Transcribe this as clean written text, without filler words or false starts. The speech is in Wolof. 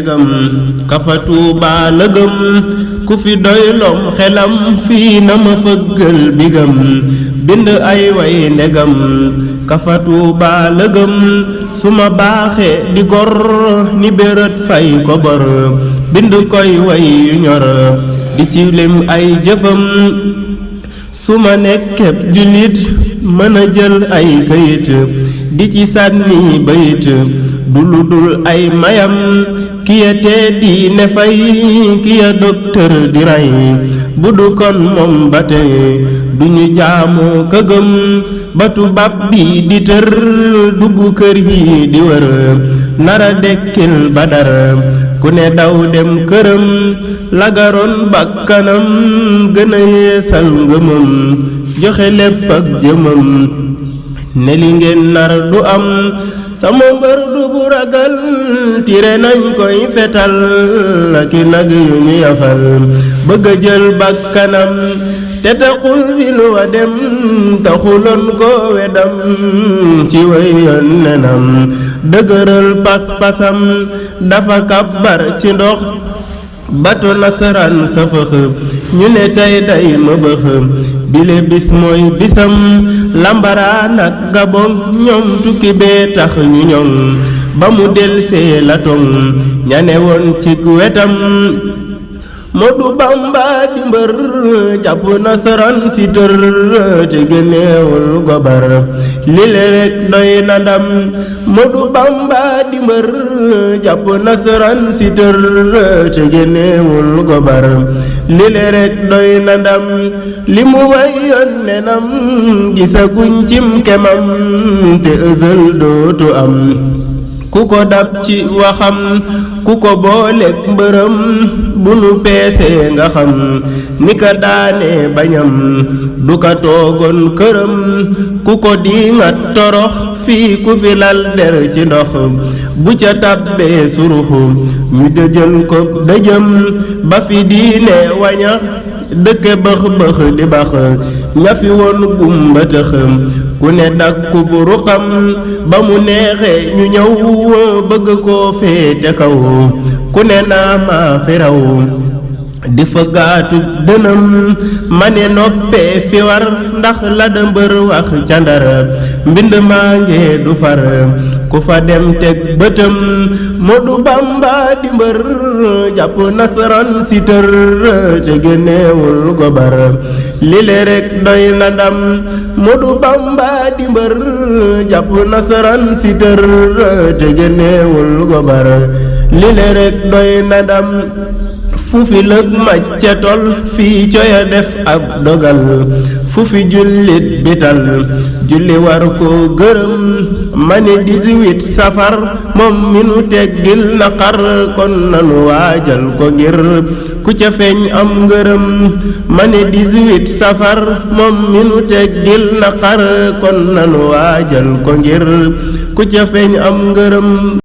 gëm kafa Tuuba la gëm ku fi doylom xelam fii na ma fëggal bigam bind ay way ndegam kafa Tuuba la gëm su ma baaxee di gor ni bérët fay ko bor bind koy way yu ñor di ci lim ay jëfam su ma nekkeb jullit mën a jël ay këyit di ci sànni bayit du lu dul ay mayam kiya tee di ne fay kiya docteur di rey bu du kon moom ba tey du ñu jaamoo këgëm ba tubaab bi di tër dugg kër yi di wër nara dekkil Badar ku ne daw dem këram lagaroon bakkanam gën a yeesal ngëmam joxe lépp ak jëmam ne li ngeen nar du am sama mbër du bu ragal tire nañ koy fetal ki nag yu ñu yafal bëgg a jël bakkanam te taxul fi lu wa dem taxuloon ko wedam ci way yoon nenam dëgëral pas-pasam dafa kabbar ci ndox bato nasaraan sa fëx ñu ne tey day ma bëx bile bis mooy bisam lambaraan ak gabon ñoom tukki bee tax ñu ñoŋ ba mu delsee la toŋ ñane woon ci wetam Moodu Bamba di mbër jàpp nasaraan si tër te génneewul gobar lile rek doy na ndam Moodu Bamba di mbër jàpp nasaraan si tër te génneewul gobar lile rek doy na ndam li mu wayoon nenam gisaguñ cim kemam te ësël dootu am ku ko dab ci waxam ku ko booleeg mbërëm bu nu peesee nga xam ni ka daane bañam du ka toogoon këram ku ko diŋat torox fii ku fi lal der ci ndox bu ca tabbee suruxu ñu dëjël ko dëjëm ba fi diine wañax dëkke bëx bëx di bax ña fi woon gumba tëx ku ne dakku bu ruqam ba mu neexee ñu ñëw bëgg koo féete kaw ku ne naa maa fi raw di fa gaatu dënam ma ne noppee fi war ndax la da mbër wax ca Ndar mbind maa ngee du far ku fa dem teg bëtam Moodu Bamba di mbër jàpp nasaraan si tër te génneewul gobar lile rek doy na ndam Moodu Bamba di mbër jàpp nasaraan si tër te génneewul gobar lile rek doy na ndam fu fi lëg macca tol fii coya def ab dogal fu fi jullit bital julli war ko gërëm ma ne 18 safar moom mi nu teggil naqar kon nanu waajal ko ngir ku ca feeñ am ngërëm ma ne 18 safar moom mi nu teggil naqar kon nanu waajal ko ngir ku ca feeñ am ngërëm